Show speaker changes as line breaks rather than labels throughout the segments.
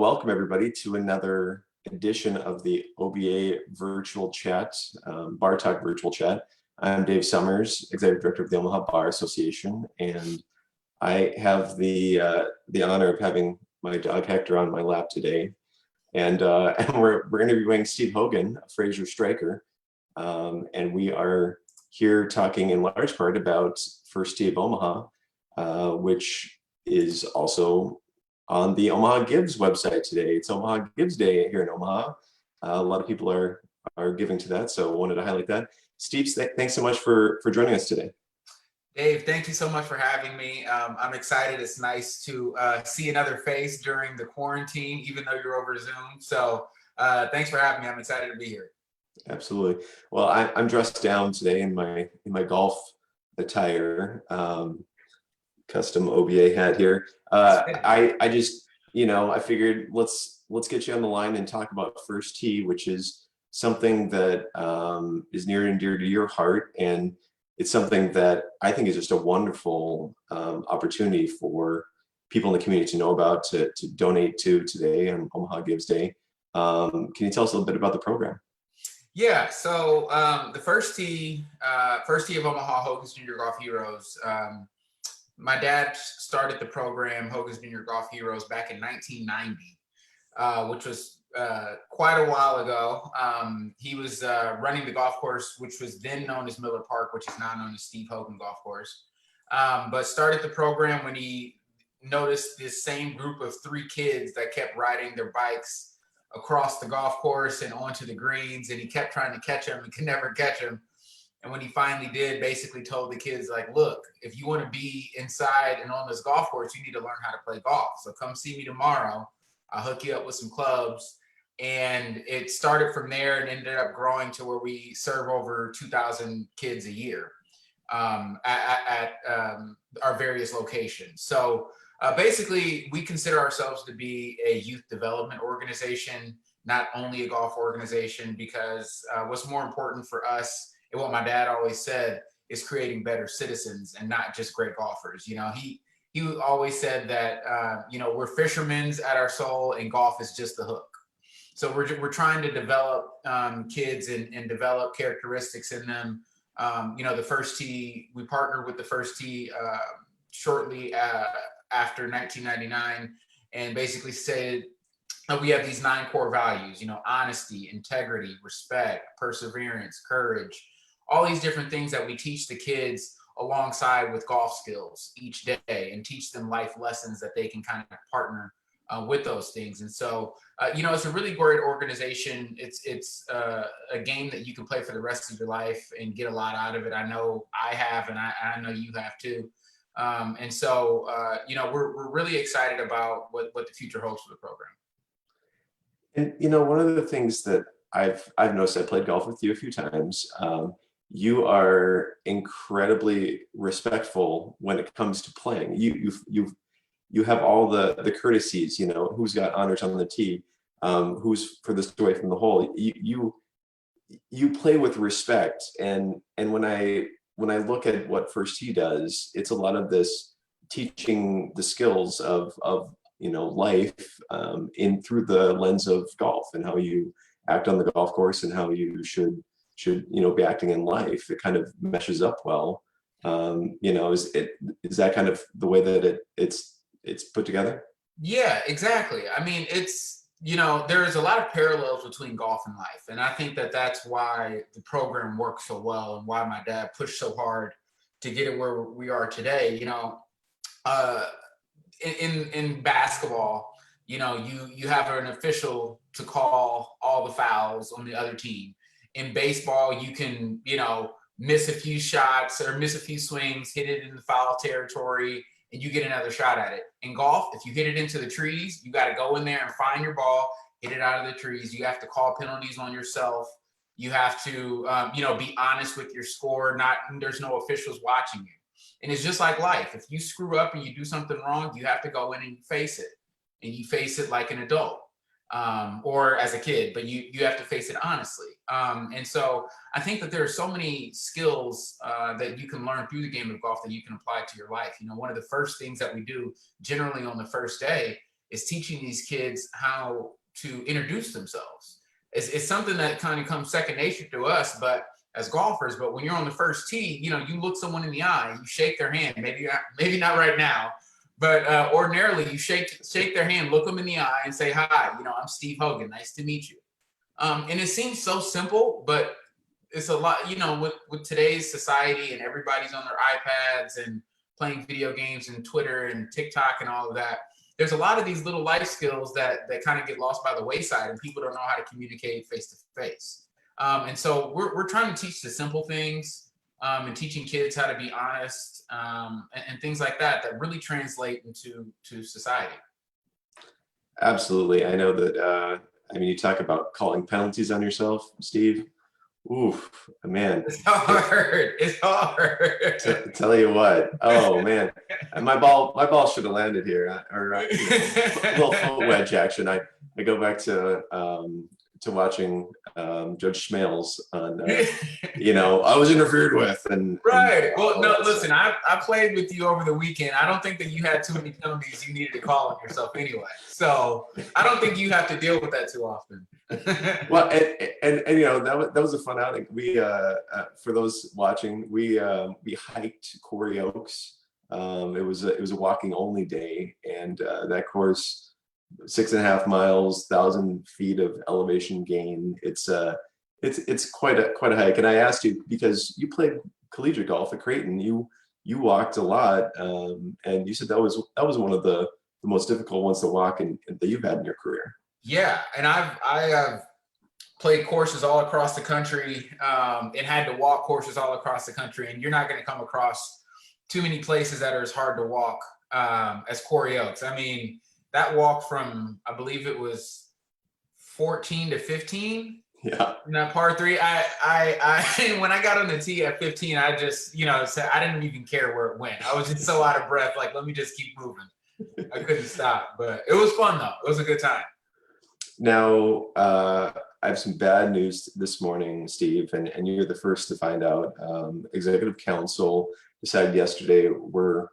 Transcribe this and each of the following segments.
welcome everybody to another edition of the OBA Virtual Chat, Bar Talk Virtual Chat. I'm Dave Summers, Executive Director of the Omaha Bar Association, and I have the honor of having my dog Hector on my lap today. And we're interviewing Steve Hogan, Fraser Stryker, and we are here talking in large part about First Tee of Omaha, which is also on the Omaha Gives website today. It's Omaha Gives Day here in Omaha. A lot of people are giving to that, so I wanted to highlight that. Steve, thanks so much for joining us today.
Dave, thank you so much for having me. I'm excited. It's nice to see another face during the quarantine, even though you're over Zoom. So thanks for having me. I'm excited to be here.
Absolutely. Well, I'm dressed down today in my golf attire, custom OBA hat here. I just, I figured let's get you on the line and talk about First Tee, which is something that is near and dear to your heart, and it's something that I think is just a wonderful opportunity for people in the community to know about, to donate to today on Omaha Gives Day. Can you tell us a little bit about the program?
Yeah, so the First Tee of Omaha Hogan's Junior Golf Heroes. My dad started the program, Hogan's Junior Golf Heroes, back in 1990, which was quite a while ago. He was running the golf course, which was then known as Miller Park, which is now known as Steve Hogan Golf Course. But started the program when he noticed this same group of 3 kids that kept riding their bikes across the golf course and onto the greens, and he kept trying to catch them and could never catch them. And when he finally did, basically told the kids, like, look, if you want to be inside and on this golf course, you need to learn how to play golf. So come see me tomorrow. I'll hook you up with some clubs. And it started from there and ended up growing to where we serve over 2,000 kids a year at our various locations. So basically, we consider ourselves to be a youth development organization, not only a golf organization, because what's more important for us, and what my dad always said, is creating better citizens and not just great golfers. He always said that we're fishermen at our soul, and golf is just the hook. So we're trying to develop kids and develop characteristics in them. The First Tee, we partnered with the First Tee shortly after 1999, and basically said we have these 9 core values, honesty, integrity, respect, perseverance, courage, all these different things that we teach the kids alongside with golf skills each day, and teach them life lessons that they can kind of partner with those things. And so, it's a really great organization. It's a game that you can play for the rest of your life and get a lot out of it. I know I have, and I know you have too. And so, we're really excited about what the future holds for the program.
And one of the things that I've noticed, I played golf with you a few times. You are incredibly respectful when it comes to playing. You have all the courtesies. Who's got honors on the tee, who's furthest away from the hole. You play with respect, and when I look at what First Tee does, it's a lot of this teaching the skills of life in through the lens of golf, and how you act on the golf course, and how you should be acting in life. It kind of meshes up well. Is that kind of the way that it's put together?
Yeah, exactly. I mean, there's a lot of parallels between golf and life. And I think that that's why the program works so well, and why my dad pushed so hard to get it where we are today. In basketball, you have an official to call all the fouls on the other team. In baseball, you can, miss a few shots or miss a few swings, hit it in the foul territory, and you get another shot at it. In golf, if you hit it into the trees, you got to go in there and find your ball, hit it out of the trees. You have to call penalties on yourself. You have to, be honest with your score. There's no officials watching you. And it's just like life. If you screw up and you do something wrong, you have to go in and face it. And you face it like an adult. Or as a kid, but you have to face it honestly. And so I think that there are so many skills that you can learn through the game of golf that you can apply to your life. One of the first things that we do generally on the first day is teaching these kids how to introduce themselves. It's something that kind of comes second nature to us, but as golfers, but when you're on the first tee, you know, you look someone in the eye, you shake their hand, maybe not right now, but ordinarily you shake their hand, look them in the eye and say, hi, you know, I'm Steve Hogan, nice to meet you. And it seems so simple, but it's a lot, you know, with today's society and everybody's on their iPads and playing video games and Twitter and TikTok and all of that. There's a lot of these little life skills that kind of get lost by the wayside, and people don't know how to communicate face to face. And so we're trying to teach the simple things, and teaching kids how to be honest, and things like that really translate into society.
Absolutely. I know that, I mean, you talk about calling penalties on yourself, Steve. Oof, man.
It's hard. It's hard.
Tell you what. Oh man, my ball should have landed here, or a little foot wedge action. I go back to watching Judge Schmales on, you know, I was interfered with, and
right. Well, no, listen, I played with you over the weekend. I don't think that you had too many penalties you needed to call on yourself anyway. So I don't think you have to deal with that too often.
Well, and you know, that was a fun outing. We for those watching, we hiked Quarry Oaks. It was a walking only day, and that course, 6.5 miles, 1,000 feet of elevation gain. It's quite a hike. And I asked you because you played collegiate golf at Creighton. You walked a lot, and you said that was one of the most difficult ones to walk that you've had in your career.
Yeah, and I have played courses all across the country, and had to walk courses all across the country. And you're not going to come across too many places that are as hard to walk as Quarry Oaks. I mean, that walk from, I believe it was 14 to 15.
Yeah.
In that par three, I when I got on the tee at 15, I just, you know, I didn't even care where it went. I was just so out of breath. Like, let me just keep moving. I couldn't stop, but it was fun though. It was a good time.
Now, I have some bad news this morning, Steve, and you're the first to find out. Executive Council decided yesterday we're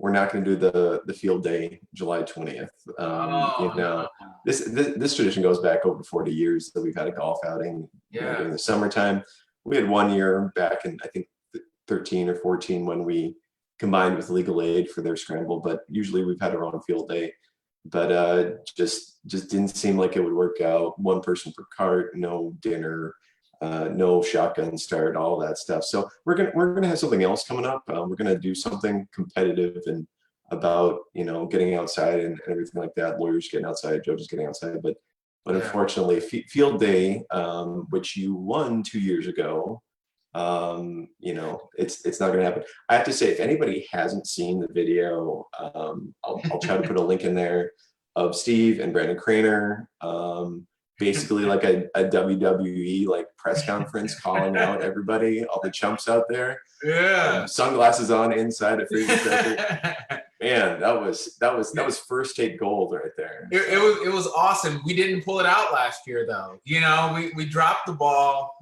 not going to do the field day July 20th. You know, this tradition goes back over 40 years that we've had a golf outing, you know, during the summertime. We had 1 year back in, I think, 13 or 14 when we combined with legal aid for their scramble, but usually we've had our own field day. But just didn't seem like it would work out. One person per cart, no dinner, no shotgun start, all that stuff. So we're gonna have something else coming up. We're gonna do something competitive and about, you know, getting outside and everything like that. Lawyers getting outside, judges getting outside. But unfortunately, field day, which you won 2 years ago, you know, it's not going to happen. I have to say, if anybody hasn't seen the video, I'll try to put a link in there of Steve and Brandon Craner, basically like a WWE like press conference calling out everybody, all the chumps out there.
Yeah.
Sunglasses on inside of Fraser. Man, that was first take gold right there.
It was awesome. We didn't pull it out last year though. You know, we dropped the ball.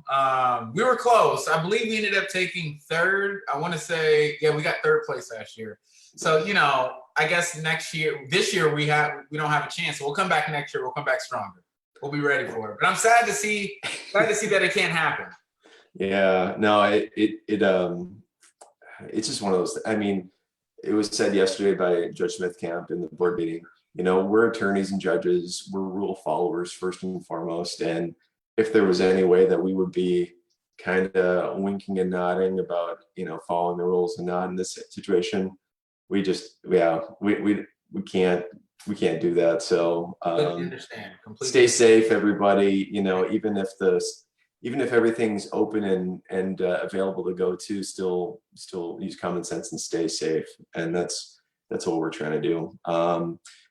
We were close. I believe we ended up taking third. I want to say, yeah, we got third place last year. So, you know, I guess this year we don't have a chance. So we'll come back next year. We'll come back stronger. We'll be ready for it. But I'm sad to see that it can't happen.
Yeah, no, it's just one of those. I mean, it was said yesterday by Judge Smithcamp in the board meeting, you know, we're attorneys and judges, we're rule followers first and foremost. And if there was any way that we would be kind of winking and nodding about, you know, following the rules and not in this situation, we can't do that. So
Understand completely.
Stay safe, everybody. You know, even if everything's open and available to go to, still use common sense and stay safe. And that's what we're trying to do.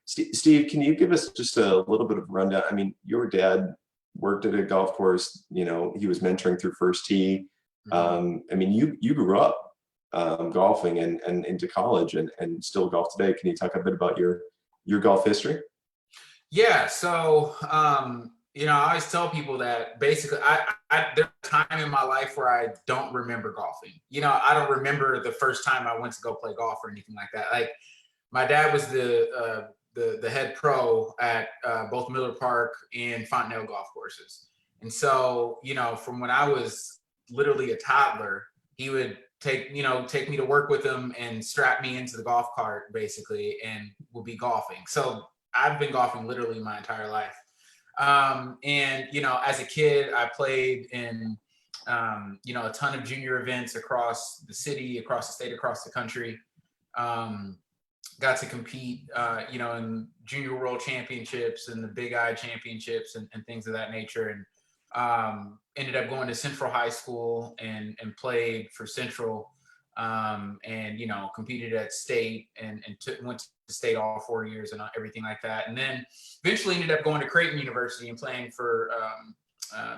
Steve, can you give us just a little bit of a rundown? I mean, your dad worked at a golf course, you know, he was mentoring through First Tee. I mean, you grew up golfing and into college and still golf today. Can you talk a bit about your golf history?
Yeah. So, you know, I always tell people that basically there's a time in my life where I don't remember golfing. You know, I don't remember the first time I went to go play golf or anything like that. Like my dad was the the head pro at both Miller Park and Fontenelle golf courses. And so, from when I was literally a toddler, he would take me to work with him and strap me into the golf cart basically, and we'll be golfing. So I've been golfing literally my entire life. And as a kid, I played in a ton of junior events across the city, across the state, across the country. Got to compete, in junior world championships and the Big I championships and things of that nature. And ended up going to Central High School and played for Central, and competed at state and went to state all 4 years and everything like that. And then eventually ended up going to Creighton University and playing for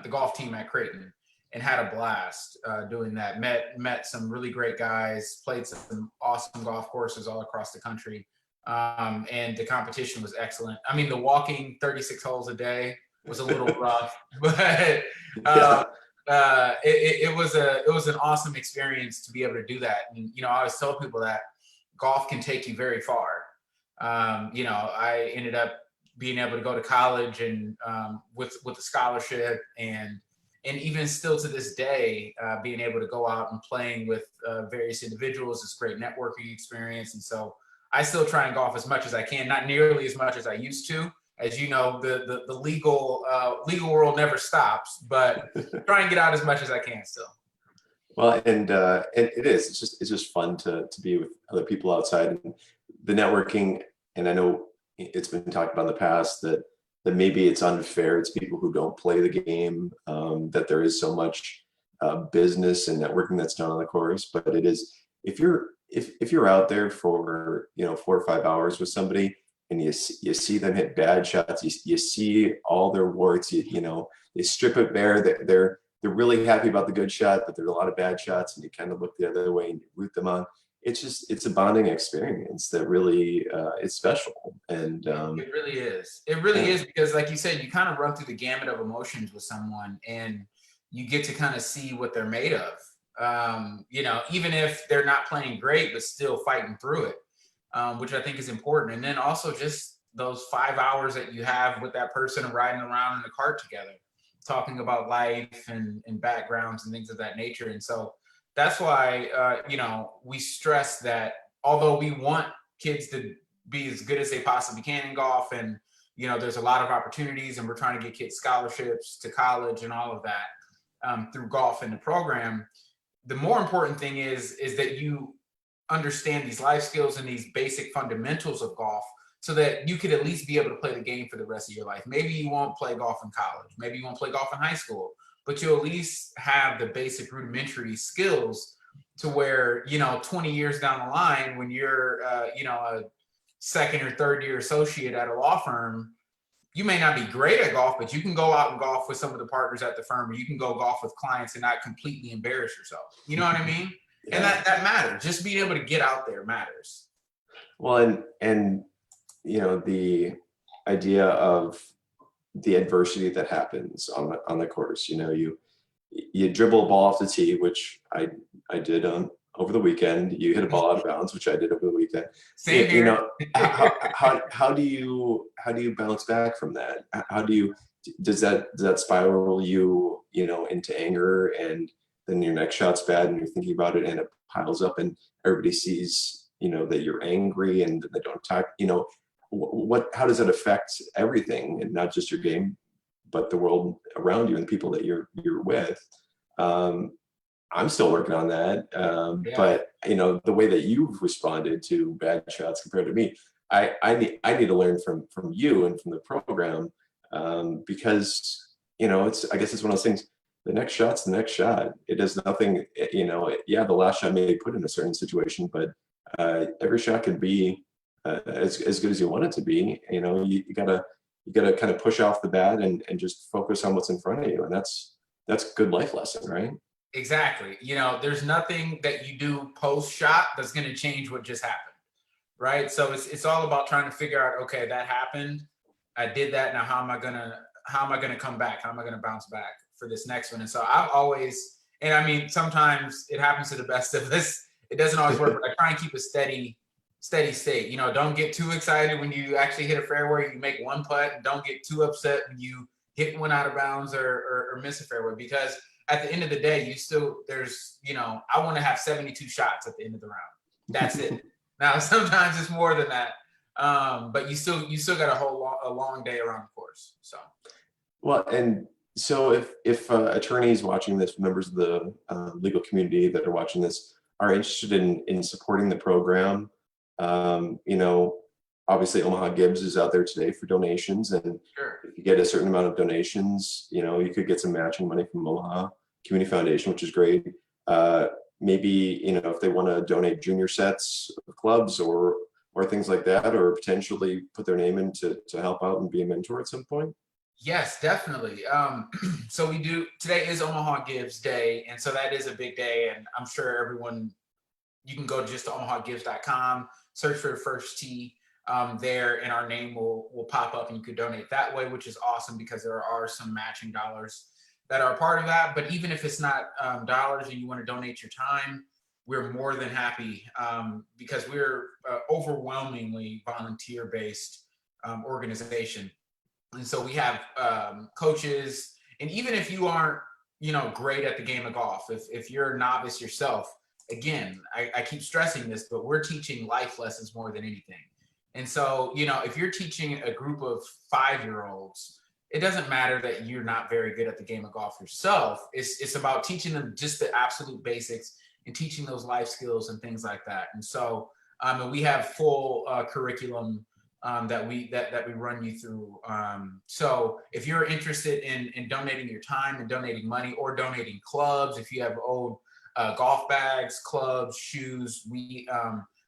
the golf team at Creighton, and had a blast doing that. Met some really great guys, played some awesome golf courses all across the country, and the competition was excellent. I mean, the walking 36 holes a day was a little rough, but it was an awesome experience to be able to do that. And I always tell people that golf can take you very far. I ended up being able to go to college and with a scholarship, and even still to this day, being able to go out and playing with various individuals is great networking experience. And so I still try and golf as much as I can, not nearly as much as I used to. As you know, the legal world never stops, but try and get out as much as I can still.
Well, and it is. It's just fun to be with other people outside, and the networking. And I know it's been talked about in the past that maybe it's unfair to people who don't play the game, that there is so much business and networking that's done on the course. But it is, if you're out there for 4 or 5 hours with somebody, and you see them hit bad shots, you see all their warts, they strip it bare. They're really happy about the good shot, but there's a lot of bad shots, and you kind of look the other way and you root them on. It's a bonding experience that really is special. And
it really is. It really is, because like you said, you kind of run through the gamut of emotions with someone, and you get to kind of see what they're made of. Even if they're not playing great, but still fighting through it. Which I think is important. And then also just those 5 hours that you have with that person riding around in the cart together, talking about life and backgrounds and things of that nature. And so that's why, we stress that although we want kids to be as good as they possibly can in golf, and, there's a lot of opportunities, and we're trying to get kids scholarships to college and all of that through golf in the program. The more important thing is that you understand these life skills and these basic fundamentals of golf, so that you could at least be able to play the game for the rest of your life. Maybe you won't play golf in college, maybe you won't play golf in high school, but you'll at least have the basic rudimentary skills to where 20 years down the line, when you're a second or third year associate at a law firm, you may not be great at golf, but you can go out and golf with some of the partners at the firm, or you can go golf with clients and not completely embarrass yourself. You know what I mean? Yeah. And that matters. Just being able to get out there matters.
Well, and the idea of the adversity that happens on the course. You dribble a ball off the tee, which I did over the weekend. You hit a ball out of bounds, which I did over the weekend.
Same here.
How do you bounce back from that? Does that spiral you into anger, and then your next shot's bad and you're thinking about it and it piles up and everybody sees, that you're angry and they don't talk, how does it affect everything, and not just your game, but the world around you and the people that you're with? I'm still working on that. Yeah. But the way that you've responded to bad shots compared to me, I need to learn from you and from the program, because I guess it's one of those things. The next shot's the next shot. It does nothing, the last shot may be put in a certain situation, but every shot can be as good as you want it to be. You gotta kind of push off the bat and just focus on what's in front of you. And that's a good life lesson, right?
Exactly. There's nothing that you do post shot that's going to change what just happened. Right. So it's all about trying to figure out, okay, that happened. I did that. Now, how am I going to come back? How am I going to bounce back for this next one? And so I've always, and I mean, sometimes it happens to the best of us. It doesn't always work, but I try and keep a steady steady state. You know, don't get too excited when you actually hit a fairway, you make one putt, and don't get too upset when you hit one out of bounds or miss a fairway, because at the end of the day, I want to have 72 shots at the end of the round. That's it. Now, sometimes it's more than that. But you still got a long day around the course. So.
Well, and so if attorneys watching this, members of the legal community that are watching this, are interested in supporting the program, obviously Omaha Gibbs is out there today for donations, and
Sure.
if you get a certain amount of donations, you could get some matching money from Omaha Community Foundation, which is great. Maybe if they want to donate junior sets of clubs or things like that, or potentially put their name in to help out and be a mentor at some point.
Yes, definitely. So today is Omaha Gives Day, and so that is a big day, and I'm sure you can go just to omahagives.com, search for the first tee there, and our name will pop up, and you could donate that way, which is awesome because there are some matching dollars that are a part of that. But even if it's not dollars and you want to donate your time, we're more than happy, because we're overwhelmingly volunteer-based organization. And so we have coaches, and even if you aren't, great at the game of golf, if you're a novice yourself, again, I keep stressing this, but we're teaching life lessons more than anything. And so, if you're teaching a group of 5-year-olds, it doesn't matter that you're not very good at the game of golf yourself. It's about teaching them just the absolute basics and teaching those life skills and things like that. And so, and we have full curriculum that we run you through. So if you're interested in donating your time and donating money or donating clubs, if you have old golf bags, clubs, shoes, we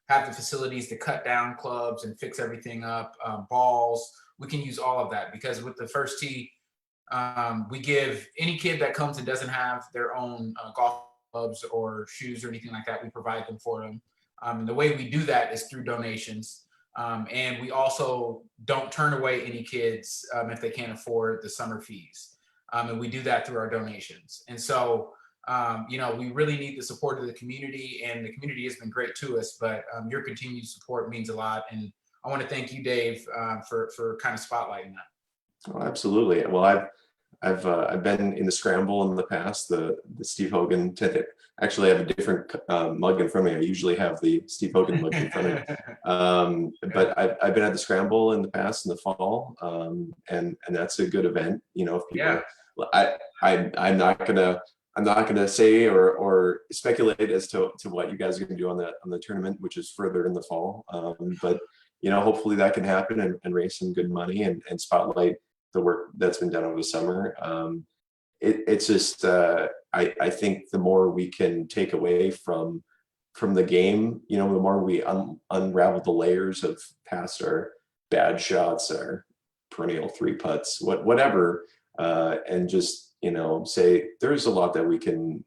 have the facilities to cut down clubs and fix everything up, balls. We can use all of that, because with the first tee, we give any kid that comes and doesn't have their own golf clubs or shoes or anything like that, we provide them for them. And the way we do that is through donations. And we also don't turn away any kids if they can't afford the summer fees. And we do that through our donations. And so, we really need the support of the community, and the community has been great to us, but your continued support means a lot. And I want to thank you, Dave, for kind of spotlighting that.
Oh, absolutely. Well, I've been in the scramble in the past, the Steve Hogan Tip. Actually, I have a different mug in front of me. I usually have the Steve Hogan mug in front of me. But I've been at the scramble in the past, in the fall, and that's a good event. If people, I'm not gonna say or speculate as to what you guys are gonna do on the tournament, which is further in the fall. But hopefully that can happen and raise some good money and spotlight the work that's been done over the summer. It's just I think the more we can take away from the game, the more we unravel the layers of past our bad shots, our perennial 3 putts, whatever, and just say there's a lot that we can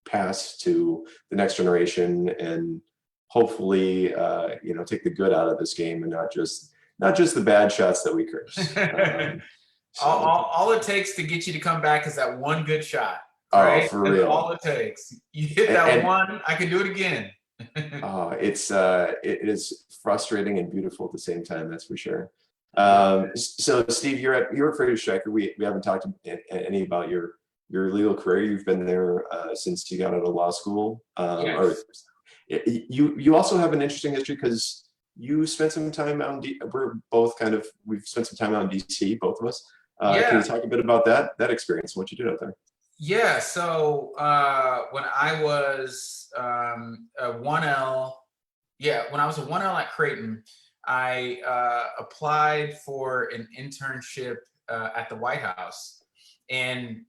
pass to the next generation, and hopefully take the good out of this game and not just the bad shots that we curse.
All it takes to get you to come back is that one good shot.
Right? Oh, for real.
That's all it takes. You hit that one, I can do it again.
It is frustrating and beautiful at the same time. That's for sure. So Steve, you're at Fraser Stryker. We haven't talked any about your legal career. You've been there since you got out of law school.
Yes.
Or you also have an interesting history, because you spent some time out we've spent some time out in DC, both of us. Can you talk a bit about that experience, what you did out there?
Yeah, so when I was a 1L, when I was a 1L at Creighton, I applied for an internship at the White House. And,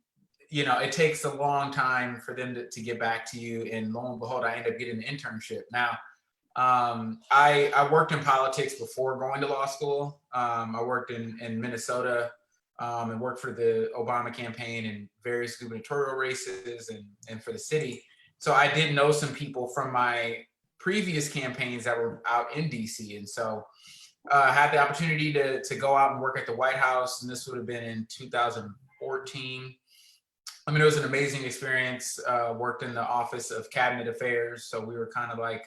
it takes a long time for them to get back to you. And lo and behold, I ended up getting an internship. Now, I worked in politics before going to law school. I worked in Minnesota and worked for the Obama campaign and various gubernatorial races and for the city. So I did know some people from my previous campaigns that were out in DC. And so I had the opportunity to go out and work at the White House. And this would have been in 2014. I mean, it was an amazing experience. Worked in the Office of Cabinet Affairs. So we were kind of like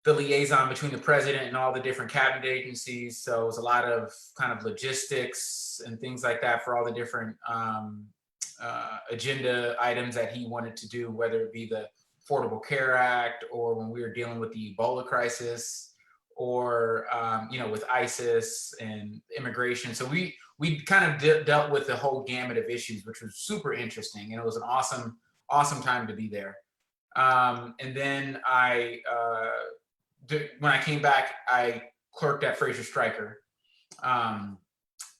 the liaison between the president and all the different cabinet agencies. So it was a lot of kind of logistics and things like that for all the different agenda items that he wanted to do, whether it be the Affordable Care Act, or when we were dealing with the Ebola crisis, or with ISIS and immigration. So we kind of dealt with the whole gamut of issues, which was super interesting, and it was an awesome time to be there. And then when I came back, I clerked at Fraser Stryker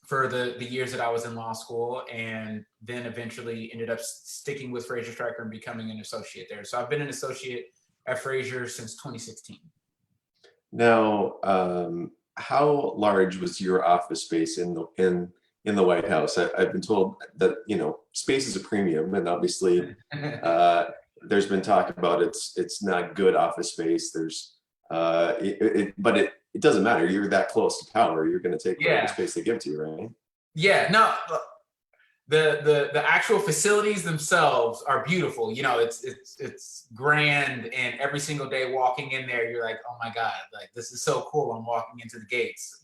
for the years that I was in law school, and then eventually ended up sticking with Fraser Stryker and becoming an associate there. So I've been an associate at Fraser since 2016.
Now, how large was your office space in the White House? I've been told that space is a premium, and obviously there's been talk about it's not good office space. But it doesn't matter. You're that close to power. You're going to take whatever space they give to you, right?
Yeah. No. The actual facilities themselves are beautiful. It's grand, and every single day walking in there, you're like, oh my God, like this is so cool. I'm walking into the gates,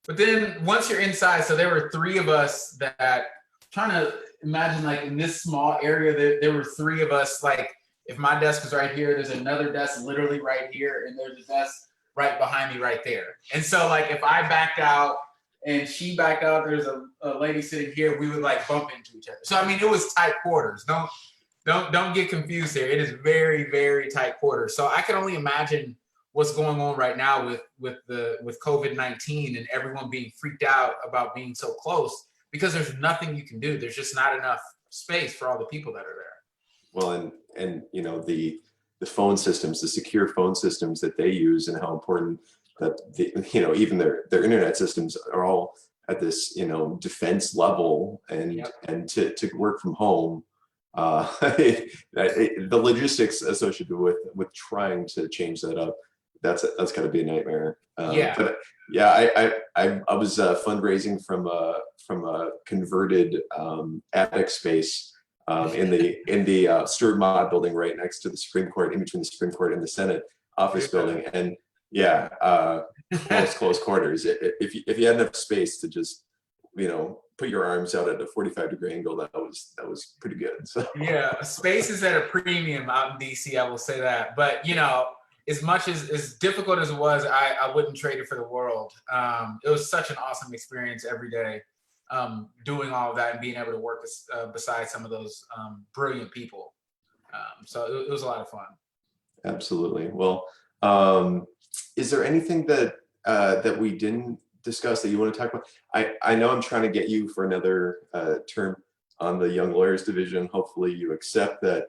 But then once you're inside, so there were three of us that, trying to imagine, like in this small area, there were three of us. Like if my desk was right here, there's another desk literally right here, and there's a desk right behind me right there. And so like if I backed out and she backed out, there's a lady sitting here, we would like bump into each other. So I mean, it was tight quarters. Don't get confused here. It is very, very tight quarters. So I can only imagine what's going on right now with COVID-19 and everyone being freaked out about being so close, because there's nothing you can do. There's just not enough space for all the people that are there.
Well, and the phone systems, the secure phone systems that they use, and how important that even their internet systems are all at this defense level, and to work from home, the logistics associated with trying to change that up, that's got to be a nightmare. But yeah, I was fundraising from a converted attic space in the Stuart Mott building right next to the Supreme Court, in between the Supreme Court and the Senate office building. And close quarters. If you had enough space to just put your arms out at a 45-degree angle, that was pretty good. So
yeah, space is at a premium out in DC, I will say that. But as much as difficult as it was, I wouldn't trade it for the world. It was such an awesome experience every day, doing all of that and being able to work beside some of those brilliant people. So it was a lot of fun.
Absolutely. Well, is there anything that we didn't discuss that you want to talk about? I know I'm trying to get you for another term on the Young Lawyers Division. Hopefully you accept that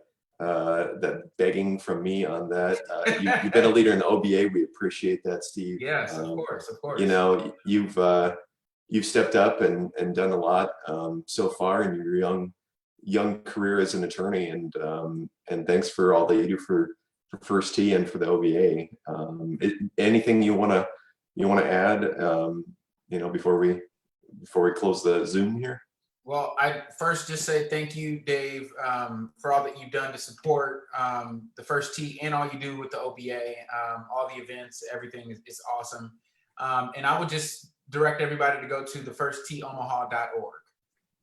begging from me on that. You've been a leader in the OBA. We appreciate that, Steve.
Yes, of course.
You've stepped up and done a lot so far in your young career as an attorney, and thanks for all that you do for First Tee and for the OBA. Anything you want to add before we close the Zoom here?
Well, I first just say thank you, Dave, for all that you've done to support the First Tee and all you do with the OBA, all the events, everything is awesome. And I would just direct everybody to go to the firstteeomaha.org.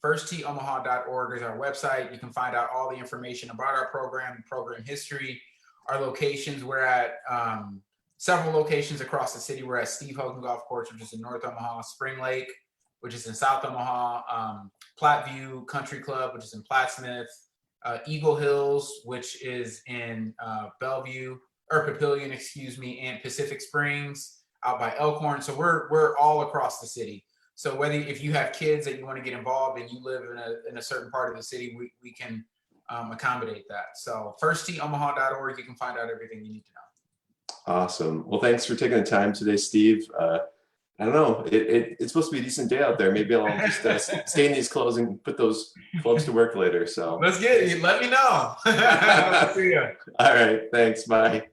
Firstteeomaha.org is our website. You can find out all the information about our program history, our locations. We're at several locations across the city. We're at Steve Hogan Golf Course, which is in North Omaha, Spring Lake, which is in South Omaha, Platteview Country Club, which is in Plattsmouth, Eagle Hills, which is in Papillion, and Pacific Springs out by Elkhorn. So we're all across the city. So if you have kids that you want to get involved and you live in a certain part of the city, we can accommodate that. So firstteeomaha.org, you can find out everything you need to know.
Awesome. Well, thanks for taking the time today, Steve. I don't know. It's supposed to be a decent day out there. Maybe I'll just stay in these clothes and put those clubs to work later. So
let's get it. Let me know. See ya.
All right. Thanks. Bye.